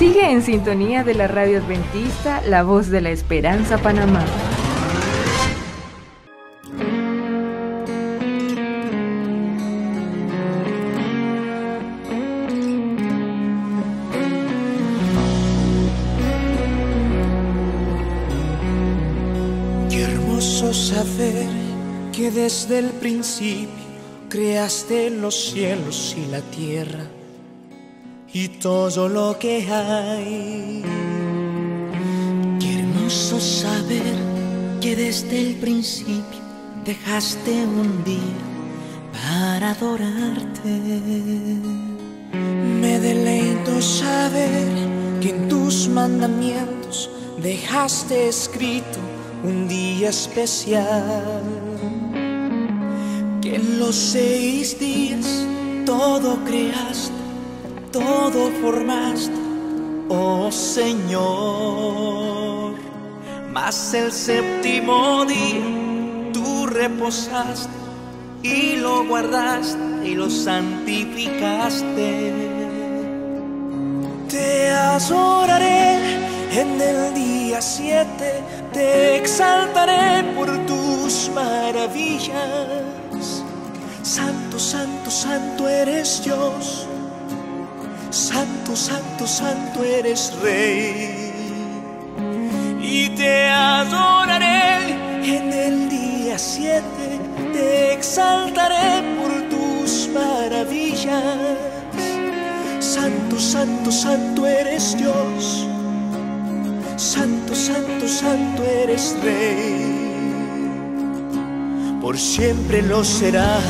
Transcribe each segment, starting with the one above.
Sigue en sintonía de la radio adventista, La Voz de la Esperanza, Panamá. Qué hermoso saber que desde el principio creaste los cielos y la tierra y todo lo que hay. Qué hermoso saber que desde el principio dejaste un día para adorarte. Me deleito saber que en tus mandamientos dejaste escrito un día especial, que en los 6 días todo creaste, todo formaste, oh Señor. Mas el 7º día tú reposaste y lo guardaste y lo santificaste. Te adoraré en el día 7, te exaltaré por tus maravillas. Santo, santo, santo eres Dios. Santo, santo, santo eres Rey. Y te adoraré en el día 7, te exaltaré por tus maravillas. Santo, santo, santo eres Dios. Santo, santo, santo eres Rey. Por siempre lo serás.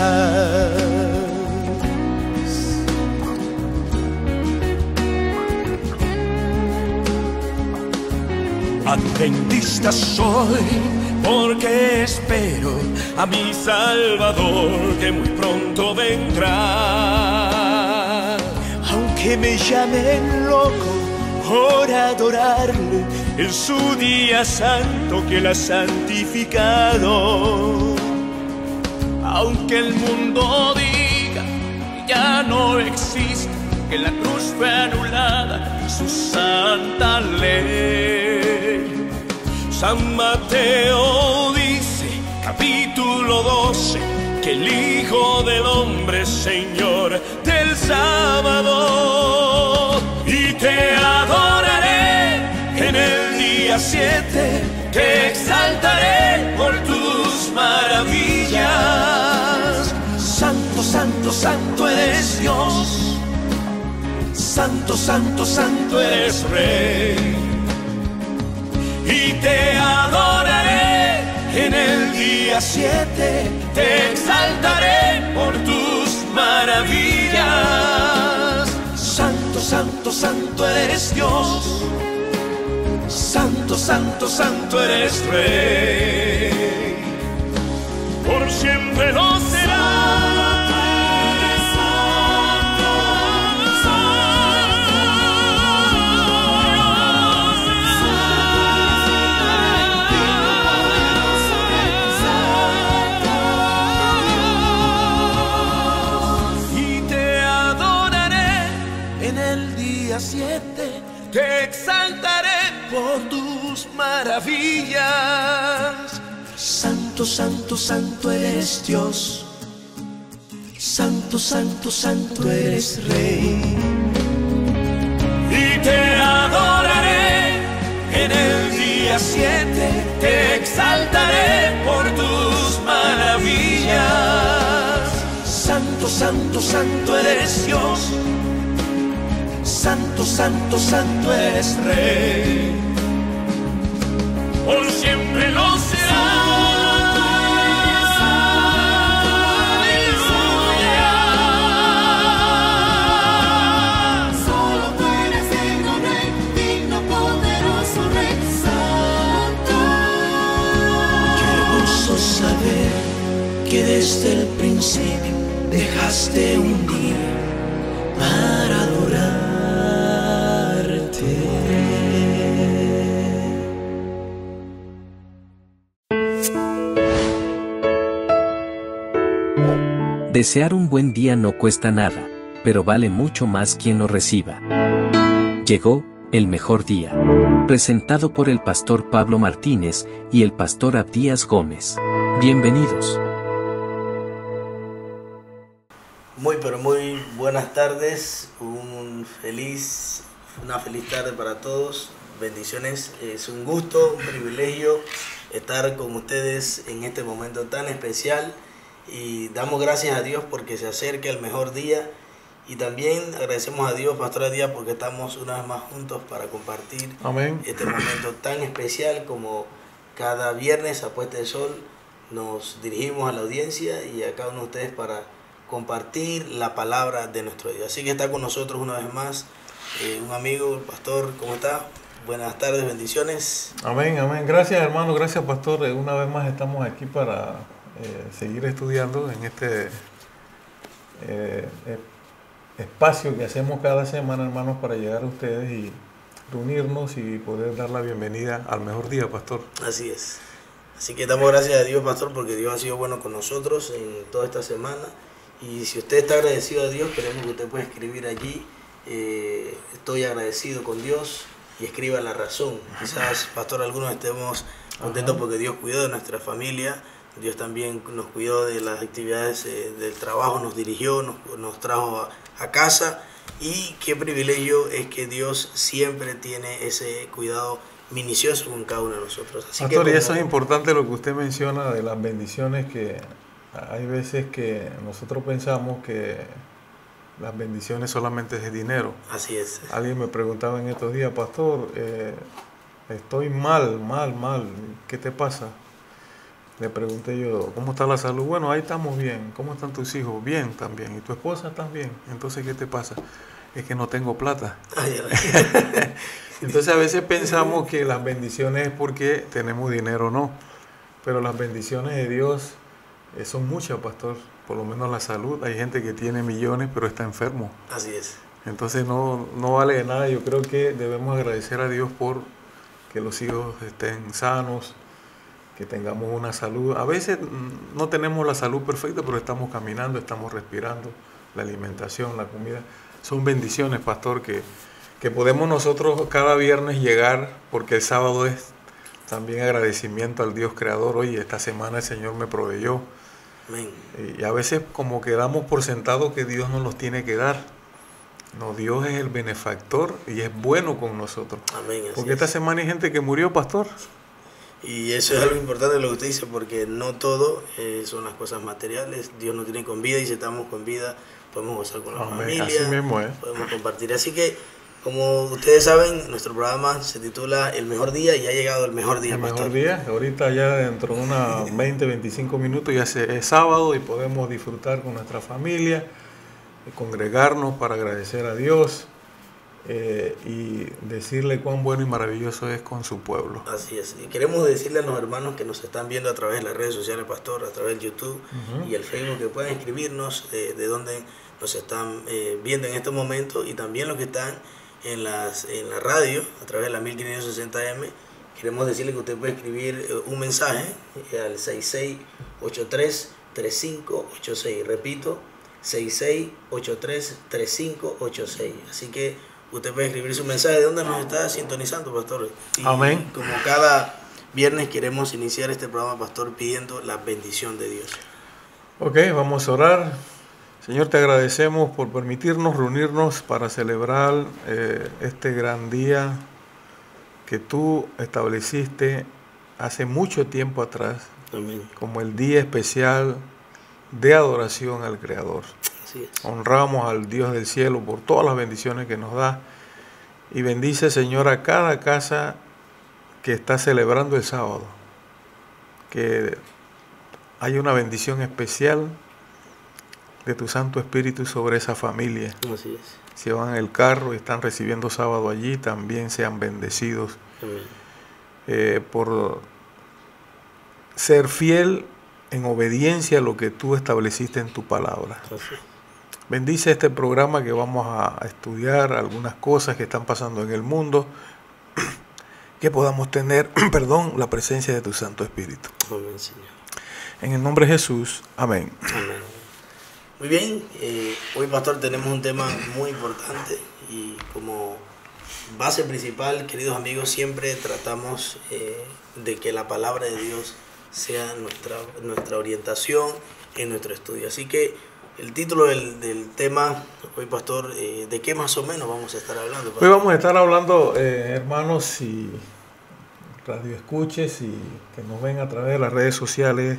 Adventista soy porque espero a mi Salvador que muy pronto vendrá. Aunque me llamen loco por adorarle en su día santo que él ha santificado. Aunque el mundo diga que ya no existe, que la cruz fue anulada, su santa ley. San Mateo dice, capítulo 12, que el Hijo del Hombre es Señor del sábado. Y te adoraré en el día 7, te exaltaré por tus maravillas. Santo, santo, santo eres Dios. Santo, santo, santo eres Rey. Y te adoraré en el día 7, te exaltaré por tus maravillas. Santo, santo, santo eres Dios. Santo, santo, santo eres Rey. Por siempre lo será. Te exaltaré por tus maravillas. Santo, santo, santo eres Dios. Santo, santo, santo eres Rey. Y te adoraré en el día 7, te exaltaré por tus maravillas. Santo, santo, santo eres Dios. Santo, santo, santo eres Rey. Por siempre lo será. Aleluya. Solo tú eres digno Rey, digno, poderoso Rey Santo. Qué hermoso saber que desde el principio dejaste un día para adorar. Desear un buen día no cuesta nada, pero vale mucho más quien lo reciba. Llegó El mejor día. Presentado por el pastor Pablo Martínez y el pastor Abdías Gómez. Bienvenidos. Muy buenas tardes, una feliz tarde para todos, bendiciones, es un gusto, un privilegio estar con ustedes en este momento tan especial y damos gracias a Dios porque se acerca el mejor día y también agradecemos a Dios, Pastor Abdías, porque estamos una vez más juntos para compartir este momento tan especial como cada viernes a puesta de sol nos dirigimos a la audiencia y a cada uno de ustedes para compartir la palabra de nuestro Dios. Así que está con nosotros una vez más un amigo, el pastor, ¿cómo está? Buenas tardes, bendiciones. Amén. Gracias, hermano, gracias, pastor. Una vez más estamos aquí para seguir estudiando en este espacio que hacemos cada semana, hermanos, para llegar a ustedes y reunirnos y poder dar la bienvenida al mejor día, pastor. Así es. Así que damos gracias a Dios, pastor, porque Dios ha sido bueno con nosotros en toda esta semana. Y si usted está agradecido a Dios, queremos que usted pueda escribir allí, estoy agradecido con Dios, y escriba la razón. Quizás, pastor, algunos estemos contentos porque Dios cuidó de nuestra familia, Dios también nos cuidó de las actividades del trabajo, nos dirigió, nos trajo a casa, y qué privilegio es que Dios siempre tiene ese cuidado minucioso con cada uno de nosotros. Así pastor, que y eso es importante lo que usted menciona de las bendiciones, que hay veces que nosotros pensamos que las bendiciones solamente es de dinero. Así es. Alguien me preguntaba en estos días, pastor, estoy mal, ¿qué te pasa? Le pregunté yo, ¿cómo está la salud? Bueno, ahí estamos bien. ¿Cómo están tus hijos? Bien también. ¿Y tu esposa también? Entonces, ¿qué te pasa? Es que no tengo plata. Entonces, a veces pensamos que las bendiciones es porque tenemos dinero, no. Pero las bendiciones de Dios son muchas, pastor. Por lo menos la salud. Hay gente que tiene millones, pero está enfermo. Así es. Entonces, no vale de nada. Yo creo que debemos agradecer a Dios por que los hijos estén sanos, que tengamos una salud. A veces no tenemos la salud perfecta, pero estamos caminando, estamos respirando. La alimentación, la comida, son bendiciones, pastor, que podemos nosotros cada viernes llegar, porque el sábado es también agradecimiento al Dios creador. Oye, esta semana el Señor me proveyó. Amén. Y a veces como que damos por sentado que Dios nos los tiene que dar. No, Dios es el benefactor y es bueno con nosotros. Amén. Porque esta semana hay gente que murió, pastor. Y eso es algo importante lo que usted dice, porque no todo son las cosas materiales. Dios nos tiene con vida, y si estamos con vida podemos gozar con la familia, así mismo, podemos compartir. Así que, como ustedes saben, nuestro programa se titula El Mejor Día, y ha llegado el mejor día, pastor. El mejor día, ahorita ya dentro de unos 20-25 minutos ya es sábado y podemos disfrutar con nuestra familia, congregarnos para agradecer a Dios. Y decirle cuán bueno y maravilloso es con su pueblo. Así es, y queremos decirle a los hermanos que nos están viendo a través de las redes sociales, pastor, a través de YouTube y el Facebook, que puedan escribirnos de dónde nos están viendo en estos momentos, y también los que están en la radio a través de la 1560M. Queremos decirle que usted puede escribir un mensaje al 6683-3586, repito, 6683-3586. Así que usted puede escribir su mensaje de dónde nos está sintonizando, pastor. Y amén. Como cada viernes queremos iniciar este programa, pastor, pidiendo la bendición de Dios. Ok, vamos a orar. Señor, te agradecemos por permitirnos reunirnos para celebrar este gran día que tú estableciste hace mucho tiempo atrás. Amén. Como el día especial de adoración al Creador. Así es. Honramos al Dios del cielo por todas las bendiciones que nos da, y bendice, Señor, a cada casa que está celebrando el sábado, que hay una bendición especial de tu Santo Espíritu sobre esa familia. Así es. Si van en el carro y están recibiendo sábado allí, también sean bendecidos. Amén. Por ser fiel en obediencia a lo que tú estableciste en tu palabra. Así. Bendice este programa que vamos a estudiar algunas cosas que están pasando en el mundo, que podamos tener, la presencia de tu Santo Espíritu. Amén, Señor. En el nombre de Jesús, amén. Amén. Muy bien, hoy, pastor, tenemos un tema muy importante, y como base principal, queridos amigos, siempre tratamos de que la palabra de Dios sea nuestra orientación en nuestro estudio. Así que el título del tema hoy, pastor, ¿de qué más o menos vamos a estar hablando, pastor? Hoy vamos a estar hablando, hermanos y radioescuches y que nos ven a través de las redes sociales.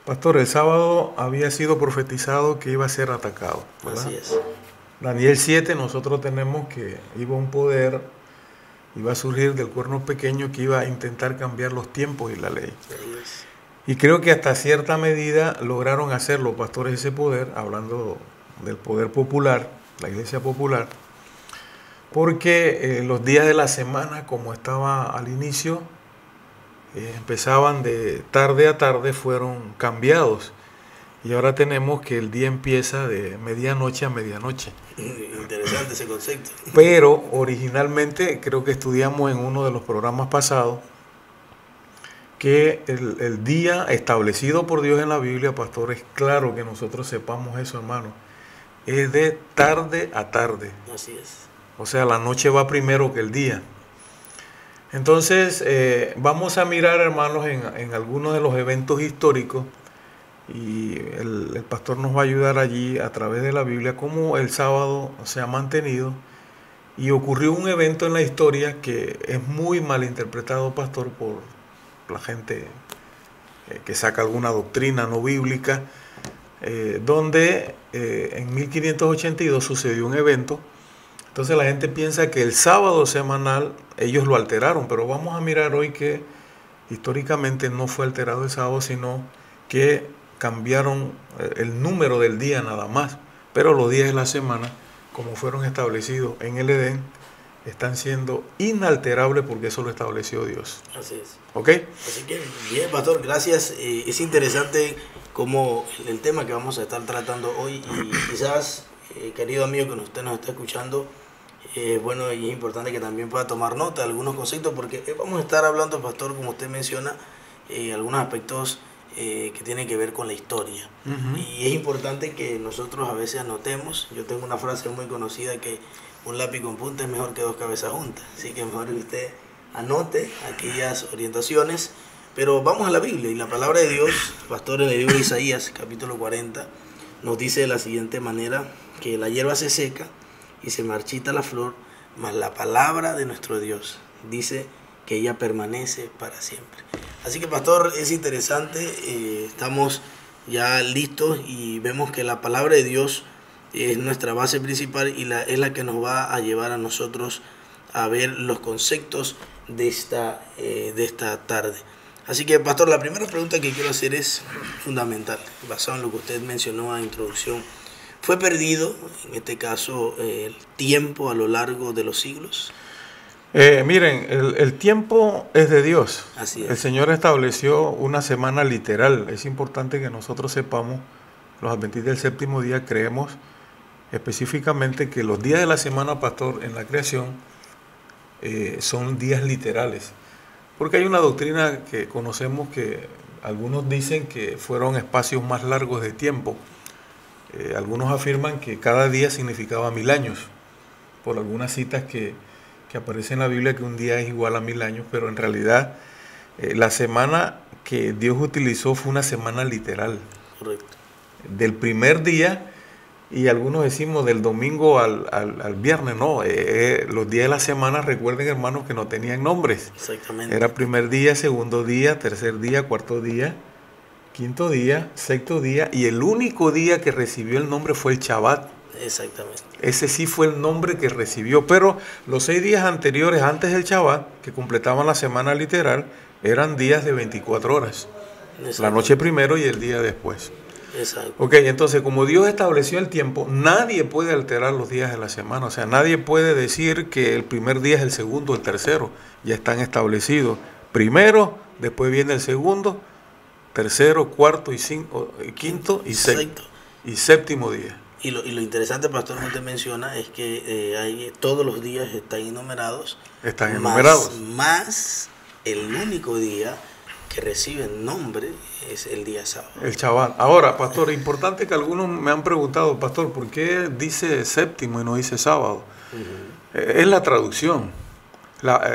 Pastor, el sábado había sido profetizado que iba a ser atacado, ¿verdad? Así es. Daniel 7, nosotros tenemos que iba un poder, iba a surgir del cuerno pequeño que iba a intentar cambiar los tiempos y la ley. Así es. Y creo que hasta cierta medida lograron hacerlo, pastores, ese poder, hablando del poder popular, la iglesia popular, porque los días de la semana, como estaba al inicio, empezaban de tarde a tarde, fueron cambiados. Y ahora tenemos que el día empieza de medianoche a medianoche. Interesante ese concepto. Pero originalmente, creo que estudiamos en uno de los programas pasados, que el día establecido por Dios en la Biblia, pastor, es claro que nosotros sepamos eso, hermano, es de tarde a tarde. Así es. O sea, la noche va primero que el día. Entonces, vamos a mirar, hermanos, en algunos de los eventos históricos, y el pastor nos va a ayudar allí a través de la Biblia, cómo el sábado se ha mantenido. Y ocurrió un evento en la historia que es muy mal interpretado, pastor, por la gente que saca alguna doctrina no bíblica, donde en 1582 sucedió un evento. Entonces la gente piensa que el sábado semanal ellos lo alteraron, pero vamos a mirar hoy que históricamente no fue alterado el sábado, sino que cambiaron el número del día nada más, pero los días de la semana, como fueron establecidos en el Edén, están siendo inalterables porque eso lo estableció Dios. Así es. ¿Ok? Así que, bien, pastor, gracias. Es interesante como el tema que vamos a estar tratando hoy, y quizás, querido amigo que usted nos está escuchando, bueno, y es importante que también pueda tomar nota de algunos conceptos, porque vamos a estar hablando, pastor, como usted menciona, algunos aspectos que tienen que ver con la historia. Y es importante que nosotros a veces anotemos. Yo tengo una frase muy conocida que un lápiz con punta es mejor que dos cabezas juntas, así que mejor que usted anote aquellas orientaciones. Pero vamos a la Biblia, y la palabra de Dios, pastor, en el libro de Isaías, capítulo 40, nos dice de la siguiente manera, que la hierba se seca y se marchita la flor, mas la palabra de nuestro Dios dice que ella permanece para siempre. Así que, pastor, es interesante, estamos ya listos y vemos que la palabra de Dios es nuestra base principal y es la que nos va a llevar a nosotros a ver los conceptos de esta tarde. Así que, pastor, la primera pregunta que quiero hacer es fundamental, basado en lo que usted mencionó en la introducción. ¿Fue perdido, en este caso, el tiempo a lo largo de los siglos? Miren, el tiempo es de Dios. Así es. El Señor estableció una semana literal. Es importante que nosotros sepamos, los adventistas del séptimo día, creemos específicamente que los días de la semana, pastor, en la creación son días literales. Porque hay una doctrina que conocemos que algunos dicen que fueron espacios más largos de tiempo. Algunos afirman que cada día significaba 1000 años, por algunas citas que aparecen en la Biblia, que un día es igual a 1000 años, pero en realidad la semana que Dios utilizó fue una semana literal. Correcto. Del primer día, y algunos decimos del domingo al viernes, no, los días de la semana, recuerden, hermanos, que no tenían nombres. Exactamente. Era primer día, segundo día, tercer día, cuarto día, quinto día, sexto día, y el único día que recibió el nombre fue el Shabbat. Exactamente. Ese sí fue el nombre que recibió, pero los 6 días anteriores, antes del Shabbat, que completaban la semana literal, eran días de 24 horas. La noche primero y el día después. Exacto. Ok, entonces, como Dios estableció el tiempo, nadie puede alterar los días de la semana. O sea, nadie puede decir que el primer día es el segundo o el tercero. Ya están establecidos. Primero, después viene el segundo, tercero, cuarto y quinto y sexto y séptimo día. Y lo interesante, pastor, que usted menciona es que todos los días están enumerados. Están enumerados. Más el único día que recibe nombre es el día sábado. El Shabbat. Ahora, pastor, importante que algunos me han preguntado, pastor, ¿por qué dice séptimo y no dice sábado? Es la traducción.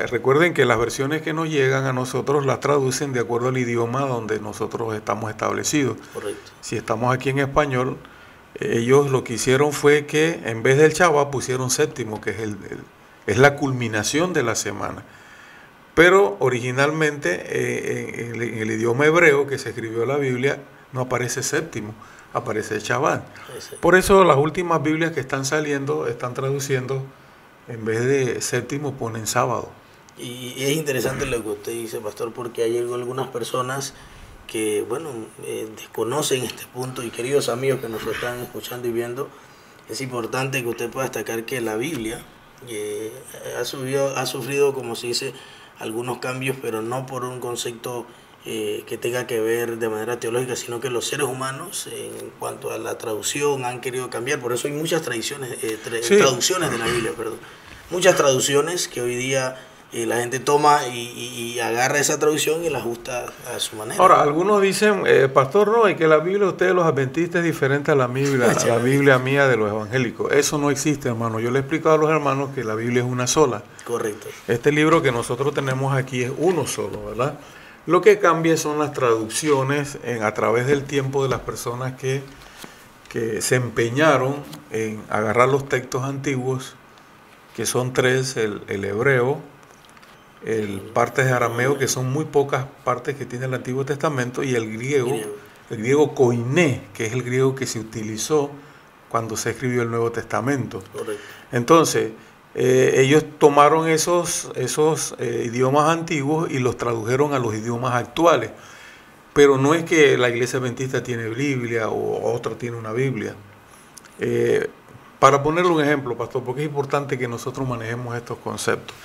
Recuerden que las versiones que nos llegan a nosotros las traducen de acuerdo al idioma donde nosotros estamos establecidos. Correcto. Si estamos aquí en español, ellos lo que hicieron fue que en vez del Shabbat pusieron séptimo, que es la culminación de la semana. Pero originalmente en el idioma hebreo que se escribió la Biblia no aparece séptimo, aparece Shabbat. Por eso las últimas Biblias que están saliendo están traduciendo, en vez de séptimo ponen sábado. Y es interesante lo que usted dice, pastor, porque hay algunas personas que, bueno, desconocen este punto. Y queridos amigos que nos están escuchando y viendo, es importante que usted pueda destacar que la Biblia ha sufrido, como se dice, algunos cambios, pero no por un concepto que tenga que ver de manera teológica, sino que los seres humanos, en cuanto a la traducción, han querido cambiar. Por eso hay muchas traducciones de la Biblia, perdón. Muchas traducciones que hoy día la gente toma y agarra esa traducción y la ajusta a su manera. Ahora, algunos dicen, pastor, no, y que la Biblia de ustedes los adventistas es diferente a la Biblia mía de los evangélicos. Eso no existe, hermano. Yo le he explicado a los hermanos que la Biblia es una sola. Correcto. Este libro que nosotros tenemos aquí es uno solo, ¿verdad? Lo que cambia son las traducciones a través del tiempo de las personas que se empeñaron en agarrar los textos antiguos, que son tres: el hebreo, partes de arameo, que son muy pocas partes que tiene el Antiguo Testamento, y el griego koiné, que es el griego que se utilizó cuando se escribió el Nuevo Testamento. Correcto. Entonces, ellos tomaron esos idiomas antiguos y los tradujeron a los idiomas actuales. Pero no es que la Iglesia Adventista tiene Biblia o otra tiene una Biblia. Para ponerle un ejemplo, pastor, porque es importante que nosotros manejemos estos conceptos.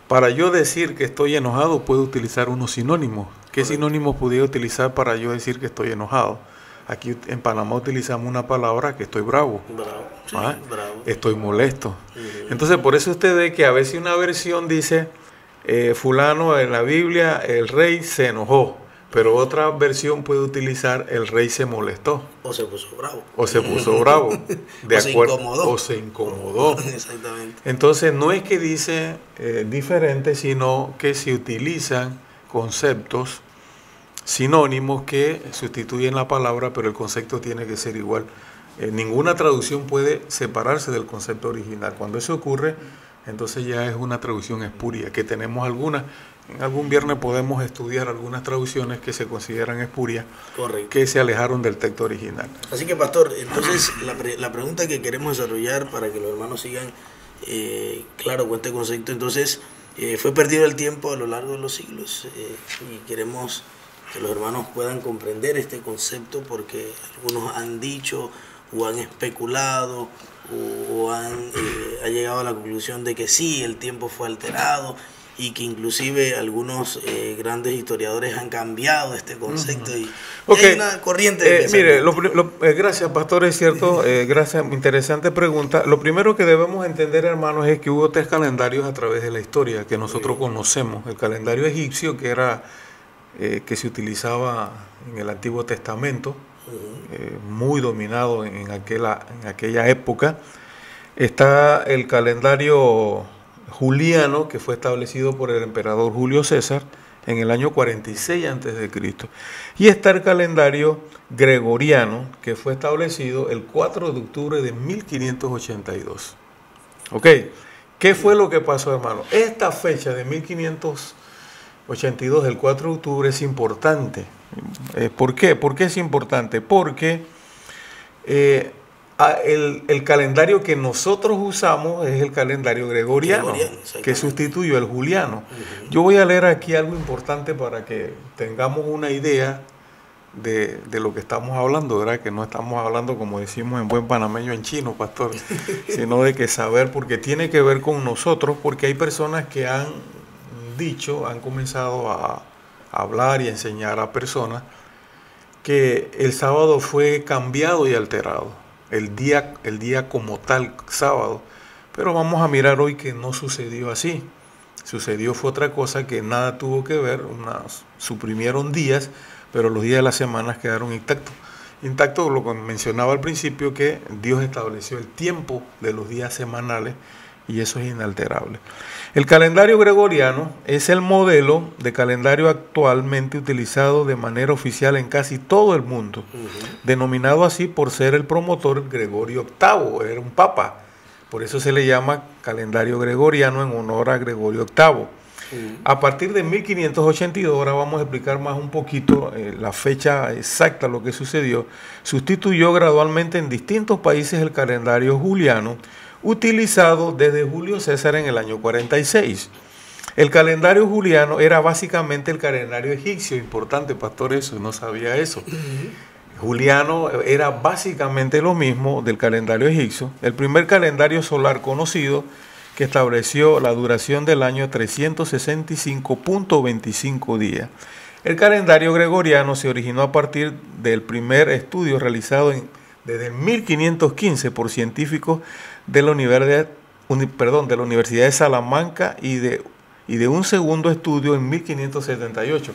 Para yo decir que estoy enojado, puedo utilizar unos sinónimos. ¿Qué sinónimos podría utilizar para yo decir que estoy enojado? Aquí en Panamá utilizamos una palabra que estoy bravo. Sí, bravo. Estoy molesto. Entonces, por eso usted ve que a veces una versión dice, fulano en la Biblia, el rey se enojó. Pero otra versión puede utilizar, el rey se molestó. O se puso bravo. O se puso bravo. Se incomodó. O se incomodó. Exactamente. Entonces, no es que dice diferente, sino que se utilizan conceptos sinónimos que sustituyen la palabra, pero el concepto tiene que ser igual. Ninguna traducción puede separarse del concepto original. Cuando eso ocurre, entonces ya es una traducción espuria, que tenemos algunas. En algún viernes podemos estudiar algunas traducciones que se consideran espurias, correcto, que se alejaron del texto original. Así que, pastor, entonces la pregunta que queremos desarrollar para que los hermanos sigan claro con este concepto, entonces, fue perdido el tiempo a lo largo de los siglos, y queremos que los hermanos puedan comprender este concepto, porque algunos han dicho o han especulado o han llegado a la conclusión de que sí, el tiempo fue alterado, y que inclusive algunos grandes historiadores han cambiado este concepto. Y hay una corriente de mire, gracias, pastor, es cierto, gracias, interesante pregunta. Lo primero que debemos entender, hermanos, es que hubo tres calendarios a través de la historia que nosotros conocemos. El calendario egipcio, que era que se utilizaba en el Antiguo Testamento, muy dominado en aquella época. Está el calendario juliano, que fue establecido por el emperador Julio César en el año 46 a.C. Y está el calendario gregoriano, que fue establecido el 4 de octubre de 1582. ¿Ok? ¿Qué fue lo que pasó, hermano? Esta fecha de 1582, el 4 de octubre, es importante. ¿Por qué? ¿Por qué es importante? Porque el calendario que nosotros usamos es el calendario gregoriano, que sustituyó el juliano. Yo voy a leer aquí algo importante para que tengamos una idea de lo que estamos hablando, ¿verdad? Que no estamos hablando, como decimos en buen panameño, en chino, pastor, sino de que saber, porque tiene que ver con nosotros, porque hay personas que han comenzado a hablar y enseñar a personas que el sábado fue cambiado y alterado. El día como tal, sábado. Pero vamos a mirar hoy que no sucedió así. Fue otra cosa, que nada tuvo que ver. Suprimieron días, pero los días de las semanas quedaron intactos. Lo que mencionaba al principio, que Dios estableció el tiempo de los días semanales y eso es inalterable. El calendario gregoriano es el modelo de calendario actualmente utilizado de manera oficial en casi todo el mundo, denominado así por ser el promotor Gregorio VIII, era un papa, por eso se le llama calendario gregoriano en honor a Gregorio VIII. A partir de 1582, ahora vamos a explicar más un poquito la fecha exacta, lo que sucedió, sustituyó gradualmente en distintos países el calendario juliano, utilizado desde Julio César en el año 46. El calendario juliano era básicamente el calendario egipcio, importante, pastor, eso, no sabía eso. Juliano era básicamente lo mismo del calendario egipcio, el primer calendario solar conocido, que estableció la duración del año 365.25 días. El calendario gregoriano se originó a partir del primer estudio realizado desde 1515 por científicos de la Universidad de Salamanca y de un segundo estudio en 1578.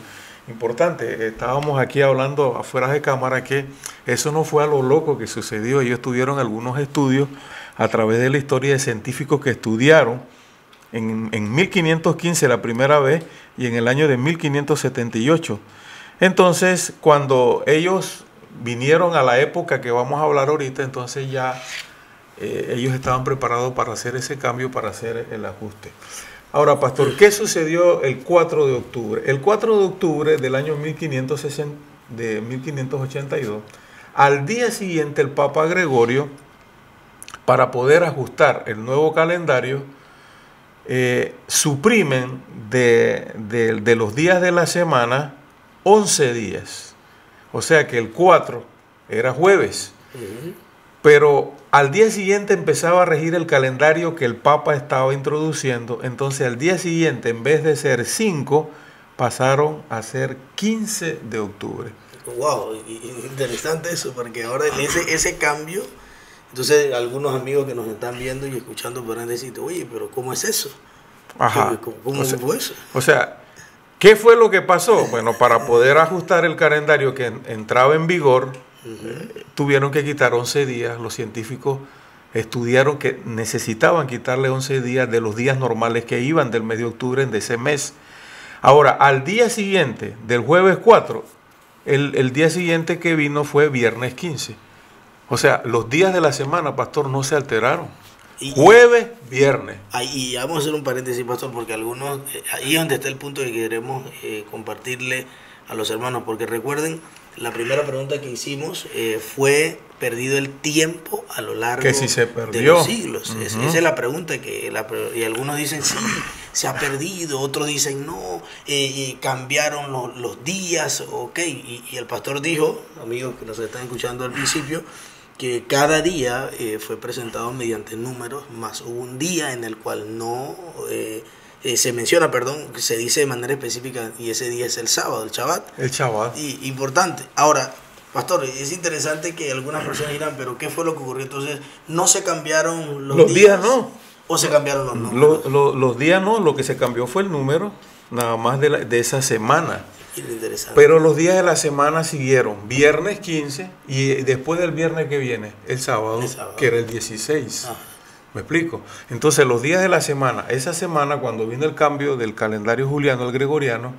Importante, estábamos aquí hablando afuera de cámara que eso no fue a lo loco que sucedió. Ellos tuvieron algunos estudios a través de la historia de científicos que estudiaron en 1515 la primera vez y en el año de 1578. Entonces, cuando ellos vinieron a la época que vamos a hablar ahorita, entonces ya ellos estaban preparados para hacer ese cambio, para hacer el ajuste. Ahora, pastor, ¿qué sucedió el 4 de octubre? El 4 de octubre del año 1582, al día siguiente el Papa Gregorio, para poder ajustar el nuevo calendario, suprimen de los días de la semana 11 días. O sea que el 4 era jueves. Pero al día siguiente empezaba a regir el calendario que el Papa estaba introduciendo. Entonces al día siguiente, en vez de ser 5, pasaron a ser 15 de octubre. Wow, interesante eso, porque ahora ese cambio, entonces algunos amigos que nos están viendo y escuchando podrán decir, oye, pero ¿cómo es eso? Ajá. ¿Cómo fue eso? O sea, ¿qué fue lo que pasó? Bueno, para poder ajustar el calendario que entraba en vigor, tuvieron que quitar 11 días. Los científicos estudiaron que necesitaban quitarle 11 días de los días normales que iban del mes de octubre de ese mes. Ahora, al día siguiente, del jueves 4, el día siguiente que vino fue viernes 15. O sea, los días de la semana, pastor, no se alteraron. Jueves, viernes. Y vamos a hacer un paréntesis, pastor, porque algunos, ahí es donde está el punto que queremos compartirle a los hermanos, porque recuerden, la primera pregunta que hicimos fue perdido el tiempo a lo largo que si se de los siglos. Esa es la pregunta y algunos dicen sí, se ha perdido, otros dicen no, cambiaron los días, ok. Y el pastor dijo, amigos que nos están escuchando al principio, que cada día fue presentado mediante números, más hubo un día en el cual no se menciona, se dice de manera específica, y ese día es el sábado, el Shabbat. El Shabbat. Y importante. Ahora, pastor, es interesante que algunas personas dirán, pero ¿qué fue lo que ocurrió? Entonces, ¿no se cambiaron los días? No. ¿O se cambiaron los números? Los días no, lo que se cambió fue el número, nada más de esa semana. Interesante. Pero los días de la semana siguieron, viernes 15 y después del viernes que viene, el sábado. Que era el 16. ¿Me explico? Entonces los días de la semana, esa semana cuando vino el cambio del calendario juliano al gregoriano,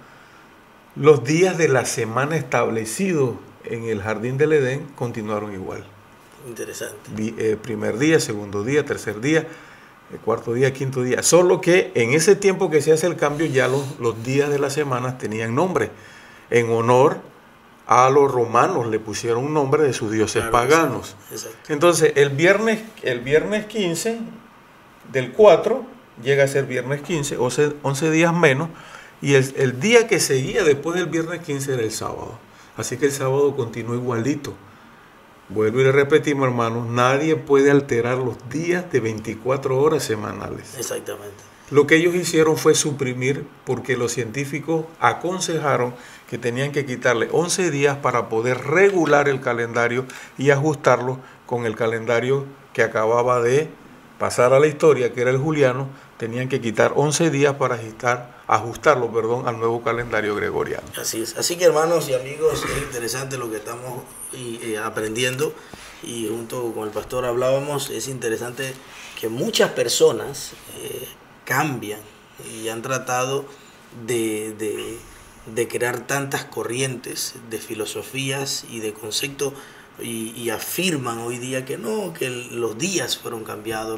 los días de la semana establecidos en el jardín del Edén continuaron igual. Interesante. Primer día, segundo día, tercer día, cuarto día, quinto día. Solo que en ese tiempo que se hace el cambio ya los días de la semana tenían nombre. En honor a los romanos le pusieron un nombre de sus dioses paganos. Exacto. Entonces el viernes 15 del 4 llega a ser viernes 15, 11 días menos, y el día que seguía después del viernes 15 era el sábado. Así que el sábado continuó igualito. Vuelvo y le repetimos, hermanos, nadie puede alterar los días de 24 horas semanales. Exactamente. Lo que ellos hicieron fue suprimir, porque los científicos aconsejaron que tenían que quitarle 11 días para poder regular el calendario y ajustarlo con el calendario que acababa de pasar a la historia, que era el juliano, tenían que quitar 11 días para ajustarlo al nuevo calendario gregoriano. Así es. Así que, hermanos y amigos, es interesante lo que estamos aprendiendo, y junto con el pastor hablábamos, es interesante que muchas personas cambian y han tratado de crear tantas corrientes de filosofías y de conceptos, y afirman hoy día que no, que los días fueron cambiados,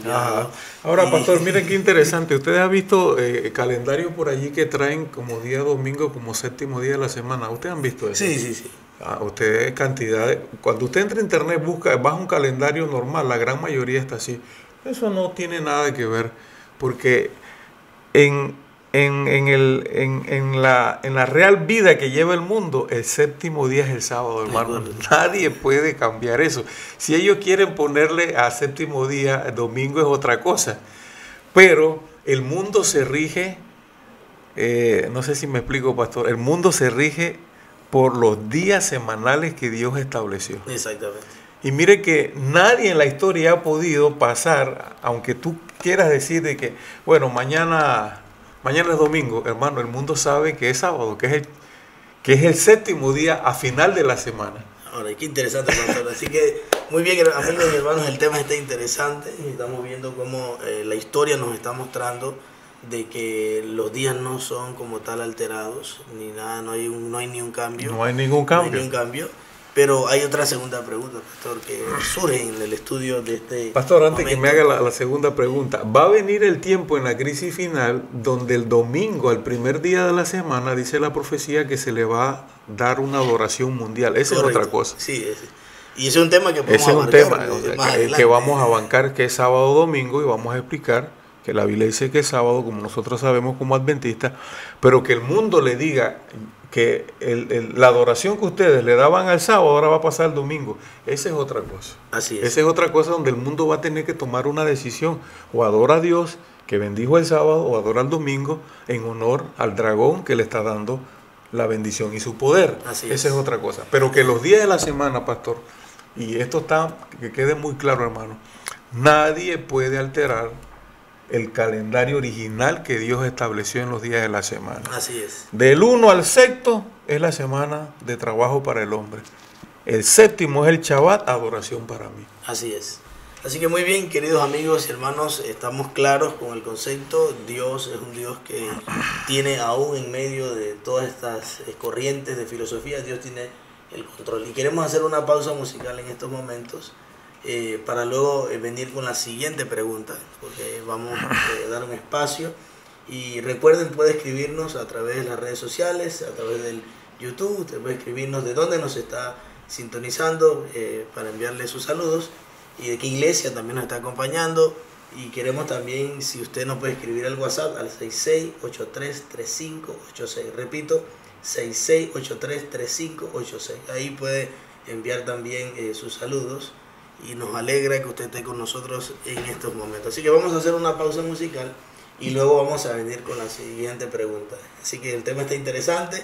Ajá. Ahora, pastor, miren qué interesante. Ustedes han visto calendarios por allí que traen como día domingo, como séptimo día de la semana. ¿Ustedes han visto eso? Sí. Ustedes cuando usted entra a internet, baja un calendario normal, la gran mayoría está así. Eso no tiene nada que ver, porque en la real vida que lleva el mundo, el séptimo día es el sábado, hermano. Nadie puede cambiar eso. Si ellos quieren ponerle a séptimo día, domingo es otra cosa. Pero el mundo se rige, no sé si me explico, pastor, el mundo se rige por los días semanales que Dios estableció. Exactamente. Y mire que nadie en la historia ha podido pasar, aunque tú quieras decir de que, bueno, mañana es domingo, hermano, el mundo sabe que es sábado, que es el séptimo día a final de la semana. Ahora, qué interesante, pastor. Así que, muy bien, amigos y hermanos, el tema está interesante. Estamos viendo cómo la historia nos está mostrando de que los días no son como tal alterados, ni nada, no hay ni un cambio. No hay ningún cambio. No hay ningún cambio. Pero hay otra segunda pregunta, pastor, que surge en el estudio de este Pastor, antes momento. que me haga la segunda pregunta, va a venir el tiempo en la crisis final donde el domingo, al primer día de la semana, dice la profecía que se le va a dar una adoración mundial. Esa es otra cosa. Sí, y ese es un tema que podemos abarcar, que vamos a abarcar, que es sábado o domingo, y vamos a explicar que la Biblia dice que es sábado, como nosotros sabemos como adventistas, pero que el mundo le diga que la adoración que ustedes le daban al sábado ahora va a pasar al domingo. Esa es otra cosa. Así es. Esa es otra cosa donde el mundo va a tener que tomar una decisión. O adora a Dios, que bendijo el sábado, o adora el domingo en honor al dragón que le está dando la bendición y su poder. Esa es otra cosa. Pero que los días de la semana, pastor, y esto está, que quede muy claro, hermano, nadie puede alterar el calendario original que Dios estableció en los días de la semana. Así es. Del 1 al 6 es la semana de trabajo para el hombre. El 7º es el Shabbat, adoración para mí. Así es. Así que muy bien, queridos amigos y hermanos, estamos claros con el concepto. Dios es un Dios que tiene, aún en medio de todas estas corrientes de filosofía, Dios tiene el control. Y queremos hacer una pausa musical en estos momentos, para luego venir con la siguiente pregunta, porque vamos a dar un espacio. Y recuerden, puede escribirnos a través de las redes sociales, a través del YouTube. Usted puede escribirnos de dónde nos está sintonizando, para enviarle sus saludos, y de qué iglesia también nos está acompañando. Y queremos también, si usted nos puede escribir al WhatsApp al 66833586. Repito, 66833586. Ahí puede enviar también sus saludos, y nos alegra que usted esté con nosotros en estos momentos. Así que vamos a hacer una pausa musical y luego vamos a venir con la siguiente pregunta. Así que el tema está interesante,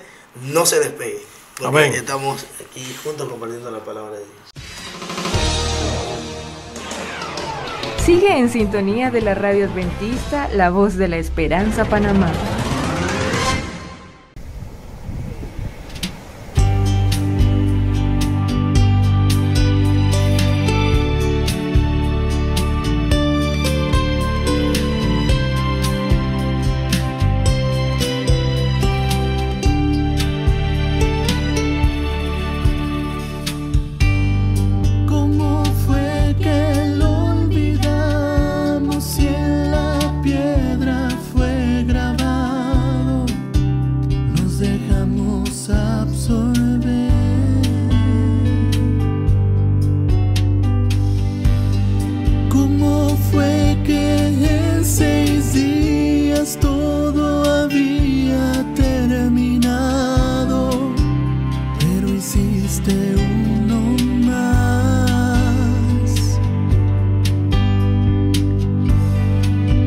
no se despegue, porque Amén. Estamos aquí juntos compartiendo la palabra de Dios. Sigue en sintonía de la radio adventista, la voz de la esperanza, Panamá. ¿Cómo fue que lo olvidamos si en la piedra fue grabado? Nos dejamos absorber. ¿Cómo fue que en 6 días todo había terminado? Pero hiciste uno más.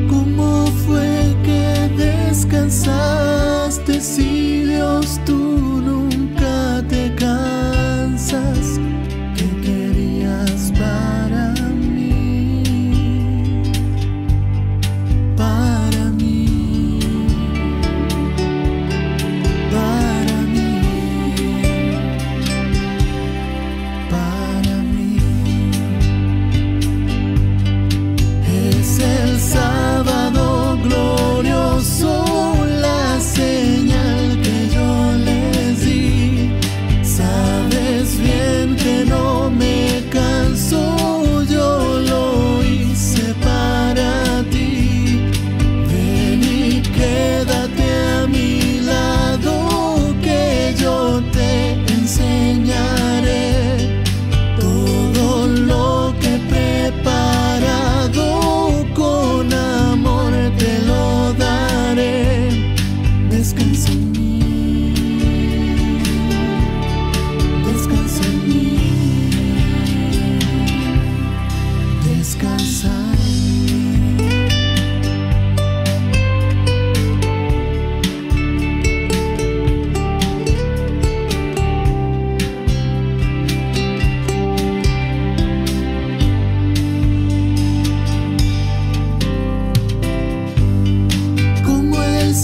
¿Cómo fue que descansaste si Dios tú nunca te cansas? ¿Qué querías para mí?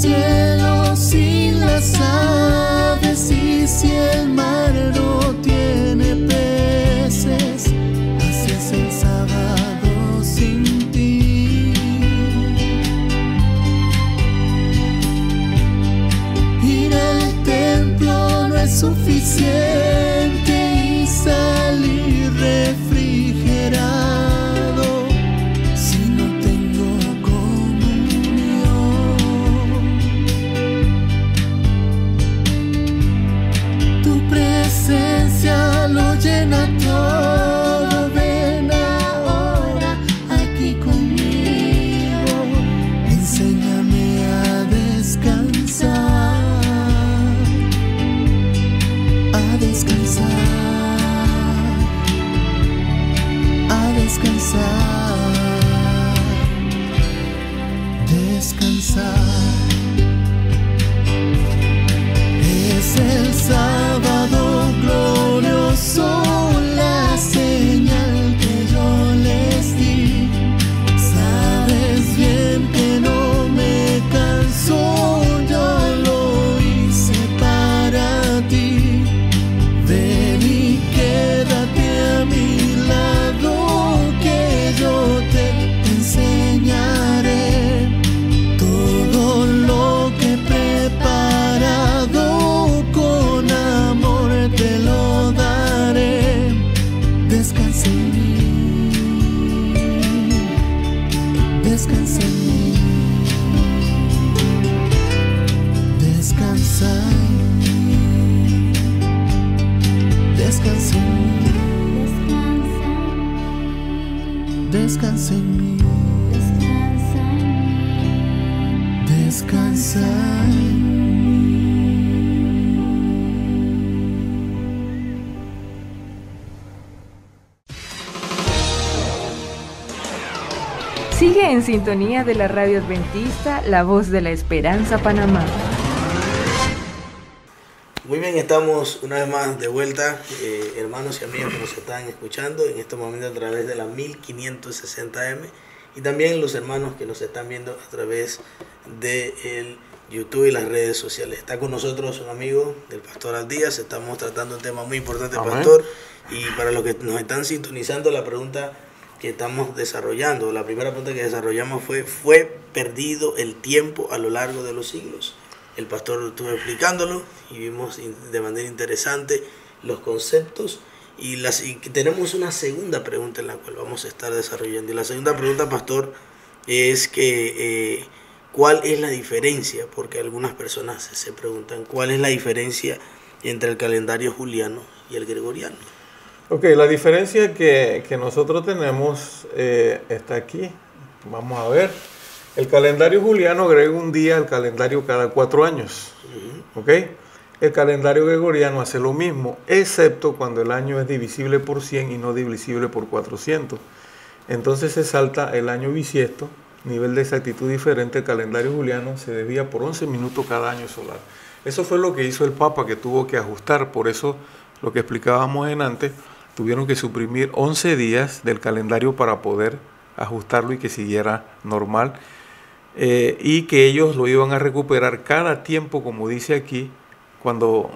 cielo sin las aves y si el mar no tiene peces, así es el sábado sin ti. Ir al templo no es suficiente y salir refrigerado si no tengo comunión. Tu presencia lo llena todo, ven ahora aquí conmigo, enséñame a descansar, a descansar, a descansar, descansar. Es el sábado glorioso, la señal que yo les di. Sabes bien que no me canso, yo lo hice para ti. Ven y quédate a mi lado, que yo te enseñaré todo lo que he preparado, con amor te lo daré. Descansa en mí, descansa en mí, descansa en mí, descansa en mí, descansa en mí, descansa en mí. Sigue en sintonía de la radio adventista, la voz de la esperanza, Panamá. Muy bien, estamos una vez más de vuelta, hermanos y amigos que nos están escuchando en este momento a través de la 1560M y también los hermanos que nos están viendo a través de el YouTube y las redes sociales. Está con nosotros un amigo del Pastor Aldías, estamos tratando un tema muy importante, Amén. Pastor, y para los que nos están sintonizando, la pregunta que estamos desarrollando, la primera pregunta que desarrollamos ¿fue perdido el tiempo a lo largo de los siglos? El pastor estuvo explicándolo y vimos de manera interesante los conceptos y tenemos una segunda pregunta en la cual vamos a estar desarrollando. Y la segunda pregunta, pastor, es que ¿cuál es la diferencia? Porque algunas personas se preguntan ¿cuál es la diferencia entre el calendario juliano y el gregoriano? Ok, la diferencia que nosotros tenemos está aquí. Vamos a ver. El calendario juliano agrega un día al calendario cada 4 años. ¿Ok? El calendario gregoriano hace lo mismo, excepto cuando el año es divisible por 100 y no divisible por 400. Entonces se salta el año bisiesto, nivel de exactitud diferente. El calendario juliano se desvía por 11 minutos cada año solar. Eso fue lo que hizo el Papa, que tuvo que ajustar. Por eso, lo que explicábamos en antes, tuvieron que suprimir 11 días del calendario para poder ajustarlo y que siguiera normal. Y que ellos lo iban a recuperar cada tiempo, como dice aquí, cuando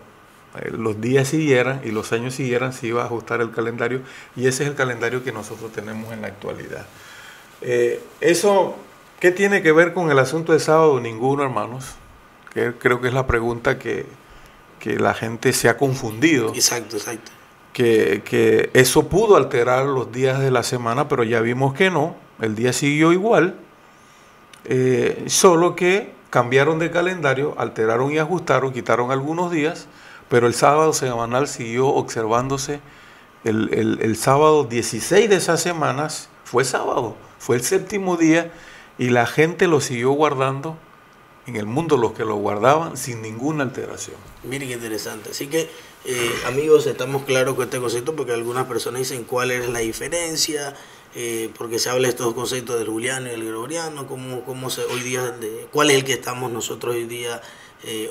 los días siguieran y los años siguieran, se iba a ajustar el calendario, y ese es el calendario que nosotros tenemos en la actualidad. ¿Eso qué tiene que ver con el asunto de sábado? Ninguno, hermanos. Creo que es la pregunta que la gente se ha confundido. Exacto, exacto. Que eso pudo alterar los días de la semana, pero ya vimos que no, el día siguió igual, solo que cambiaron de calendario, alteraron y ajustaron, quitaron algunos días, pero el sábado semanal siguió observándose. El sábado 16 de esas semanas fue sábado, fue el séptimo día, y la gente lo siguió guardando, en el mundo los que lo guardaban, sin ninguna alteración. Miren qué interesante. Así que, amigos, estamos claros con este concepto, porque algunas personas dicen cuál es la diferencia, porque se habla de estos conceptos del juliano y el gregoriano, hoy día, cuál es el que estamos nosotros hoy día,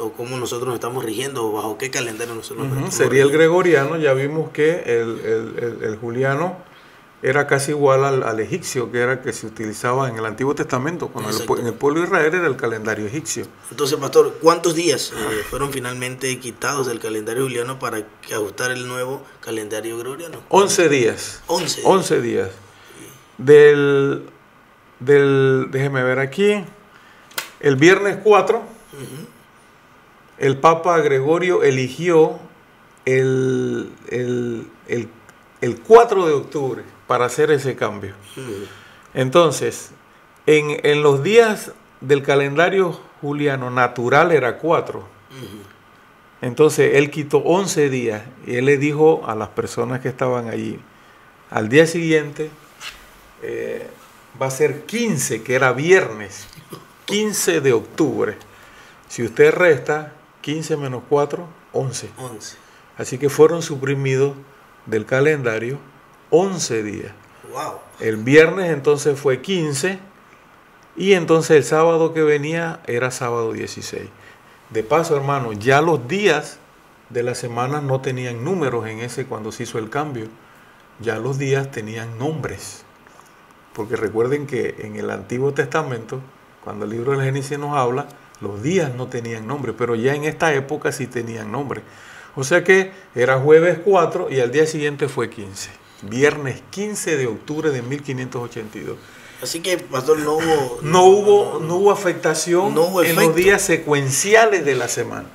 o cómo nosotros nos estamos rigiendo, o bajo qué calendario nosotros nos estamos Sería rigiendo. el gregoriano. Ya vimos que el juliano era casi igual al egipcio, que era el que se utilizaba en el Antiguo Testamento, cuando en el pueblo de Israel era el calendario egipcio. Entonces, pastor, ¿cuántos días fueron finalmente quitados del calendario juliano para ajustar el nuevo calendario gregoriano? 11 días. 11 días. Déjeme ver aquí, el viernes 4, el Papa Gregorio eligió el 4 de octubre para hacer ese cambio. Entonces, en los días del calendario juliano natural era 4. Entonces, él quitó 11 días y él le dijo a las personas que estaban allí, al día siguiente va a ser 15, que era viernes, 15 de octubre. Si usted resta 15 menos 4, 11. Así que fueron suprimidos del calendario 11 días. Wow. El viernes entonces fue 15 y entonces el sábado que venía era sábado 16. De paso, hermano, ya los días de la semana no tenían números en ese cuando se hizo el cambio. Ya los días tenían nombres. Porque recuerden que en el Antiguo Testamento, cuando el libro del Génesis nos habla, los días no tenían nombre, pero ya en esta época sí tenían nombre. O sea que era jueves 4 y al día siguiente fue 15. Viernes 15 de octubre de 1582. Así que, pastor, no hubo afectación en los días secuenciales de la semana.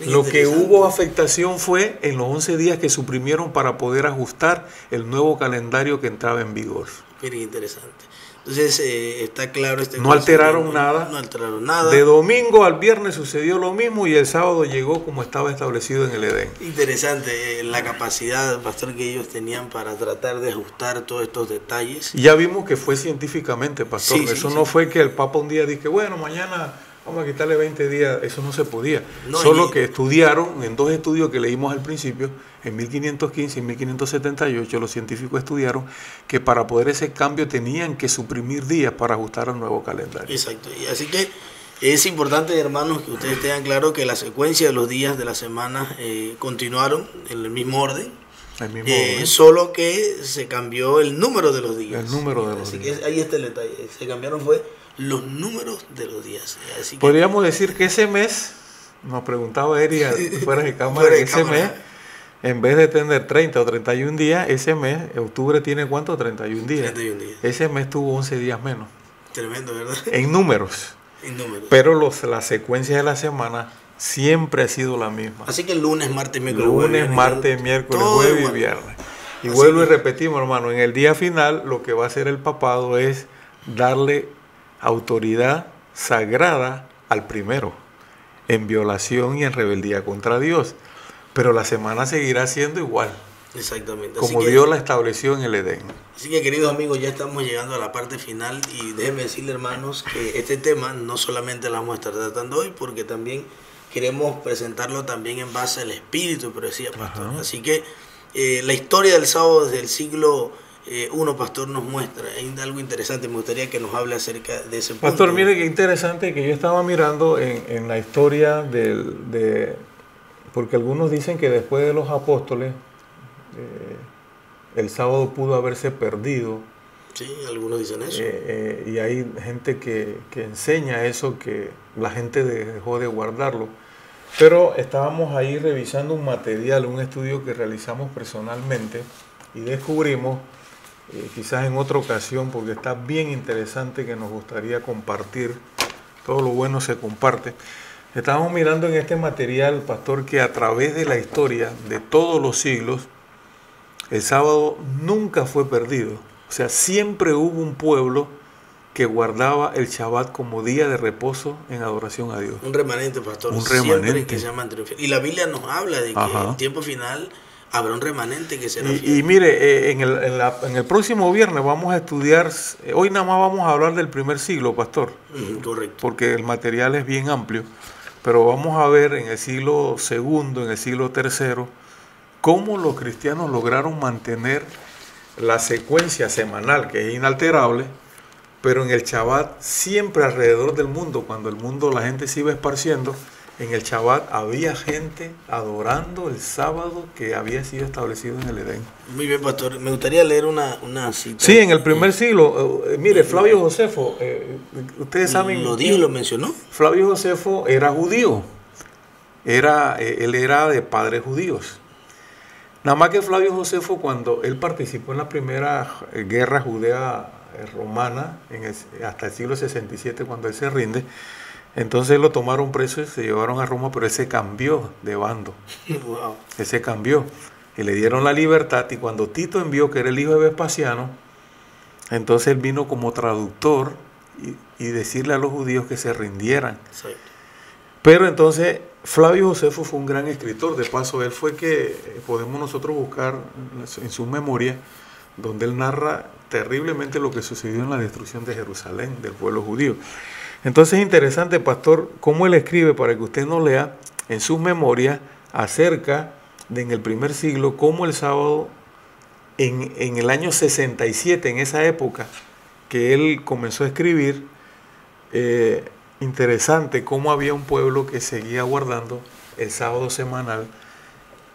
Lo que hubo afectación fue en los 11 días que suprimieron para poder ajustar el nuevo calendario que entraba en vigor. Miren, interesante. Entonces, está claro no alteraron nada. No alteraron nada. De domingo al viernes sucedió lo mismo y el sábado llegó como estaba establecido en el Edén. Interesante la capacidad, pastor, que ellos tenían para tratar de ajustar todos estos detalles. Y ya vimos que fue científicamente, pastor. Eso no fue que el Papa un día dijo, bueno, mañana vamos a quitarle 20 días. Eso no se podía. Solo que estudiaron, en 2 estudios que leímos al principio, en 1515 y 1578, los científicos estudiaron que para poder ese cambio tenían que suprimir días para ajustar al nuevo calendario. Exacto. Y así que es importante, hermanos, que ustedes tengan claro que la secuencia de los días de la semana continuaron en el mismo orden. Solo que se cambió el número de los días. El número de los así días. Que ahí está el detalle. Se cambiaron fue los números de los días. Así que podríamos decir que ese mes, nos preguntaba Eria fuera de cámara, mes, en vez de tener 30 o 31 días, ese mes, octubre tiene ¿cuánto? 31 días. 31 días. Ese mes tuvo 11 días menos. Tremendo, ¿verdad? En números. Pero la secuencia de la semana siempre ha sido la misma. Así que el lunes, martes, miércoles, jueves y viernes. Y vuelvo y repetimos, hermano, en el día final lo que va a hacer el papado es darle autoridad sagrada al primero, en violación y en rebeldía contra Dios. Pero la semana seguirá siendo igual. Exactamente. Como Dios la estableció en el Edén. Así que, queridos amigos, ya estamos llegando a la parte final y déjenme decirle, hermanos, que este tema no solamente lo vamos a estar tratando hoy, porque también queremos presentarlo también en base al espíritu, pero decía pastor. Ajá. Así que la historia del sábado desde el siglo I, pastor, nos muestra algo interesante. Me gustaría que nos hable acerca de ese punto. Pastor, mire qué interesante que yo estaba mirando en la historia porque algunos dicen que después de los apóstoles el sábado pudo haberse perdido. Sí, algunos dicen eso. Y hay gente que enseña eso, que la gente dejó de guardarlo. Pero estábamos ahí revisando un material, un estudio que realizamos personalmente y descubrimos, quizás en otra ocasión, porque está bien interesante, que nos gustaría compartir. Todo lo bueno se comparte. Estábamos mirando en este material, pastor, que a través de la historia de todos los siglos, el sábado nunca fue perdido. O sea, siempre hubo un pueblo que guardaba el Shabbat como día de reposo en adoración a Dios. Un remanente, pastor. Un remanente. Que se mantiene. Y la Biblia nos habla de que en el tiempo final habrá un remanente que será fiel. Y mire, en el próximo viernes vamos a estudiar, hoy nada más vamos a hablar del primer siglo, pastor. Correcto. Porque el material es bien amplio. Pero vamos a ver en el siglo II, en el siglo III, cómo los cristianos lograron mantener la secuencia semanal, que es inalterable, pero en el Shabbat siempre alrededor del mundo, cuando el mundo, la gente se iba esparciendo, en el Shabbat había gente adorando el sábado que había sido establecido en el Edén. Muy bien, pastor. Me gustaría leer una cita. Sí, en el primer siglo. Mire, Flavio Josefo, ustedes saben... Lo dijo y lo mencionó. Flavio Josefo era judío. Él era de padres judíos. Nada más que Flavio Josefo, cuando él participó en la primera guerra judea romana, hasta el siglo 67, cuando él se rinde, entonces lo tomaron preso y se llevaron a Roma, pero él se cambió de bando. Wow. Él se cambió y le dieron la libertad. Y cuando Tito envió que era el hijo de Vespasiano, entonces él vino como traductor y decirle a los judíos que se rindieran. Sí. Pero entonces Flavio Josefo fue un gran escritor. De paso, él fue que podemos nosotros buscar en su memoria, donde él narra terriblemente lo que sucedió en la destrucción de Jerusalén, del pueblo judío. Entonces es interesante, pastor, cómo él escribe, para que usted no lea en sus memorias acerca de en el primer siglo, cómo el sábado en el año 67, en esa época que él comenzó a escribir, interesante cómo había un pueblo que seguía guardando el sábado semanal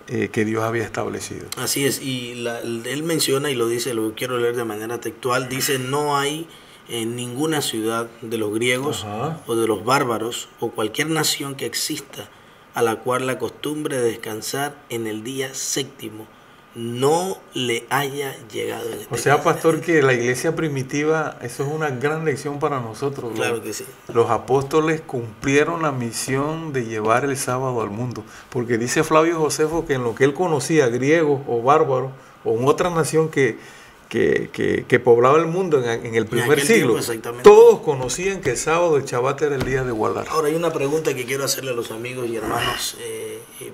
que Dios había establecido. Así es, y él menciona y lo dice, lo quiero leer de manera textual, dice: no hay en ninguna ciudad de los griegos o de los bárbaros o cualquier nación que exista a la cual la costumbre de descansar en el día séptimo no le haya llegado. O sea, pastor, que la iglesia primitiva, eso es una gran lección para nosotros. Claro que sí. Los apóstoles cumplieron la misión de llevar el sábado al mundo, porque dice Flavio Josefo que en lo que él conocía, griegos o bárbaros o en otra nación que poblaba el mundo en el primer siglo, todos conocían que el sábado, el Shabbat, era el día de guardar. Ahora hay una pregunta que quiero hacerle a los amigos y hermanos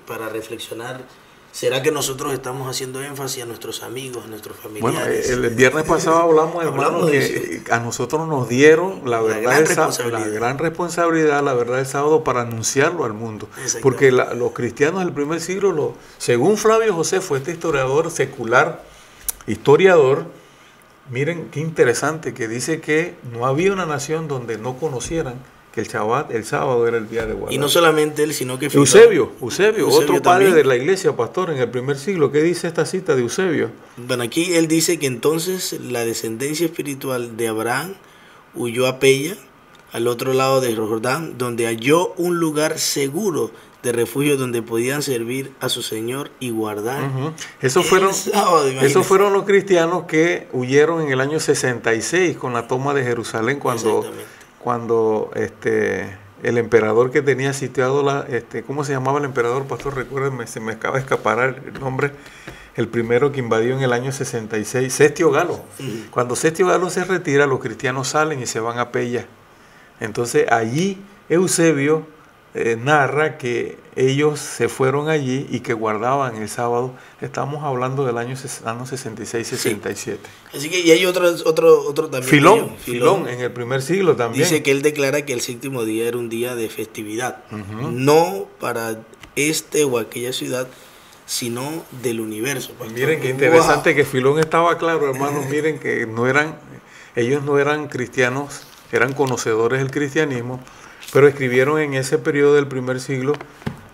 para reflexionar. ¿Será que nosotros estamos haciendo énfasis a nuestros amigos, a nuestros familiares? Bueno, el viernes pasado hablamos, hermano, que a nosotros nos dieron la gran responsabilidad, la verdad del sábado, para anunciarlo al mundo. Porque los cristianos del primer siglo, según Flavio Josefo, este historiador secular, miren qué interesante, que dice que no había una nación donde no conocieran que el Shabbat, el sábado, era el día de guardar. Y no solamente él, sino que Eusebio, otro padre de la iglesia, pastor, en el primer siglo. ¿Qué dice esta cita de Eusebio? Bueno, aquí él dice que entonces la descendencia espiritual de Abraham huyó a Pella, al otro lado de Jordán, donde halló un lugar seguro de refugio donde podían servir a su Señor y guardar. Esos fueron los cristianos que huyeron en el año 66 con la toma de Jerusalén, cuando el emperador que tenía sitiado ¿cómo se llamaba el emperador, pastor? Recuérdenme, se me acaba de escapar el nombre. El primero que invadió en el año 66, Cestio Galo. Cuando Cestio Galo se retira, los cristianos salen y se van a Pella. Entonces allí Eusebio narra que ellos se fueron allí y que guardaban el sábado. Estamos hablando del año 66-67. Sí. Así que y hay otro también. Filón, en el primer siglo también. Dice que él declara que el séptimo día era un día de festividad, no para este o aquella ciudad, sino del universo. Miren qué interesante que Filón estaba claro, hermanos. Miren que ellos no eran cristianos, eran conocedores del cristianismo, pero escribieron en ese periodo del primer siglo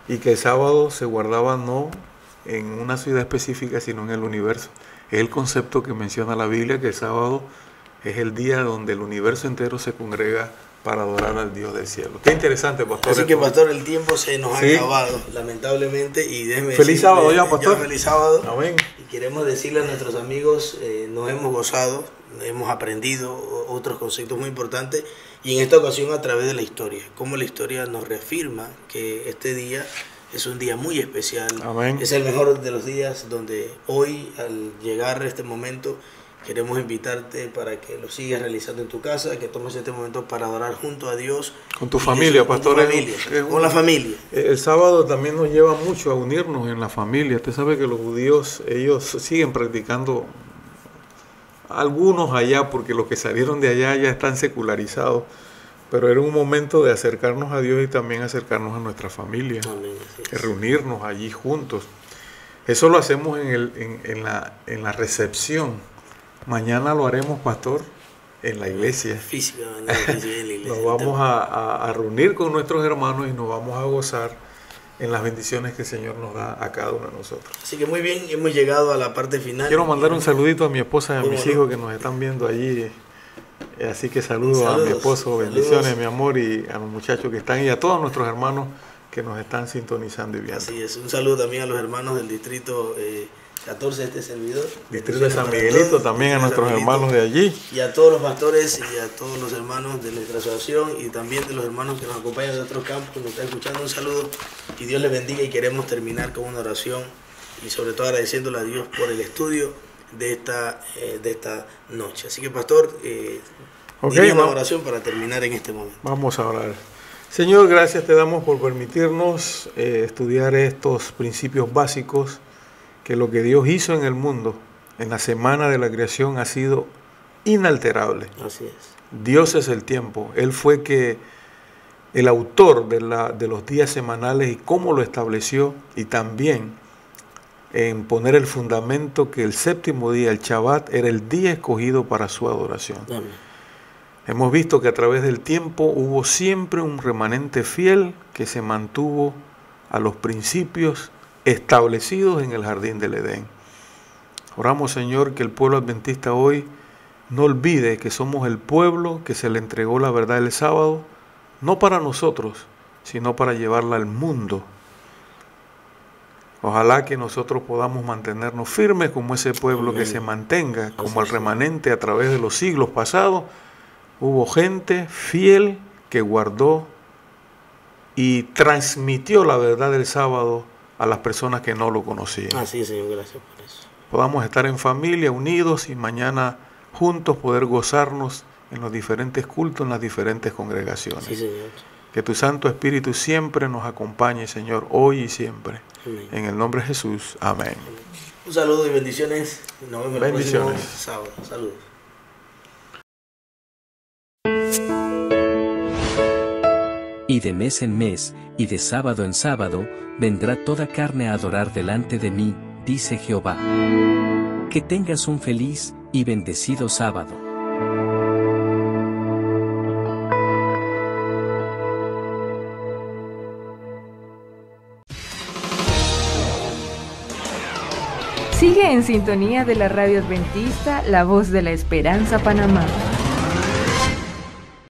y que el sábado se guardaba no en una ciudad específica, sino en el universo. Es el concepto que menciona la Biblia, que el sábado es el día donde el universo entero se congrega para adorar al Dios del cielo. Qué interesante, pastor. Así que, pastor, el tiempo se nos ha acabado, lamentablemente, y déjeme feliz sábado ya, pastor. Feliz sábado. Amén. Y queremos decirle a nuestros amigos, nos hemos gozado, hemos aprendido otros conceptos muy importantes, y en esta ocasión a través de la historia, cómo la historia nos reafirma que este día es un día muy especial. Amén. Es el mejor de los días, donde hoy, al llegar a este momento, queremos invitarte para que lo sigas realizando en tu casa, que tomes este momento para adorar junto a Dios. Con tu familia, pastor. Con la familia. El sábado también nos lleva mucho a unirnos en la familia. Usted sabe que los judíos, ellos siguen practicando, algunos allá, porque los que salieron de allá ya están secularizados, pero era un momento de acercarnos a Dios y también acercarnos a nuestra familia. Amén. Reunirnos allí juntos. Eso lo hacemos en la recepción. Mañana lo haremos, pastor, en la iglesia. Físicamente en la iglesia. Nos vamos a reunir con nuestros hermanos y nos vamos a gozar en las bendiciones que el Señor nos da a cada uno de nosotros. Así que muy bien, hemos llegado a la parte final. Quiero mandar un saludito a mi esposa y a mis hijos que nos están viendo allí. Así que saludos a mi esposo, bendiciones, mi amor, y a los muchachos que están y a todos nuestros hermanos que nos están sintonizando y viendo. Así es, un saludo también a los hermanos del distrito 14 de este servidor. Distrito de San Miguelito, también a nuestros hermanos de allí. Y a todos los pastores y a todos los hermanos de nuestra asociación y también de los hermanos que nos acompañan de otros campos, que nos están escuchando. Un saludo y Dios les bendiga, y queremos terminar con una oración y sobre todo agradeciéndole a Dios por el estudio de esta noche. Así que pastor, diga una oración para terminar en este momento. Vamos a orar. Señor, gracias te damos por permitirnos estudiar estos principios básicos, que lo que Dios hizo en el mundo en la semana de la creación ha sido inalterable. Así es. Dios es el tiempo. Él fue el autor de los días semanales y cómo lo estableció, y también en poner el fundamento que el séptimo día, el Shabbat, era el día escogido para su adoración. Amén. Hemos visto que a través del tiempo hubo siempre un remanente fiel que se mantuvo a los principios establecidos en el jardín del Edén. Oramos, Señor, que el pueblo adventista hoy no olvide que somos el pueblo que se le entregó la verdad el sábado, no para nosotros, sino para llevarla al mundo. Ojalá que nosotros podamos mantenernos firmes como ese pueblo que se mantenga, como el remanente a través de los siglos pasados. Hubo gente fiel que guardó y transmitió la verdad del sábado a las personas que no lo conocían. Así es, Señor, gracias por eso. Podamos estar en familia, unidos, y mañana juntos poder gozarnos en los diferentes cultos, en las diferentes congregaciones. Sí, Señor. Que tu Santo Espíritu siempre nos acompañe, Señor, hoy y siempre. Amén. En el nombre de Jesús. Amén. Un saludo y bendiciones. Nos vemos el próximo sábado. Saludos. Y de mes en mes, y de sábado en sábado, vendrá toda carne a adorar delante de mí, dice Jehová. Que tengas un feliz y bendecido sábado. Sigue en sintonía de la Radio Adventista, La Voz de la Esperanza, Panamá.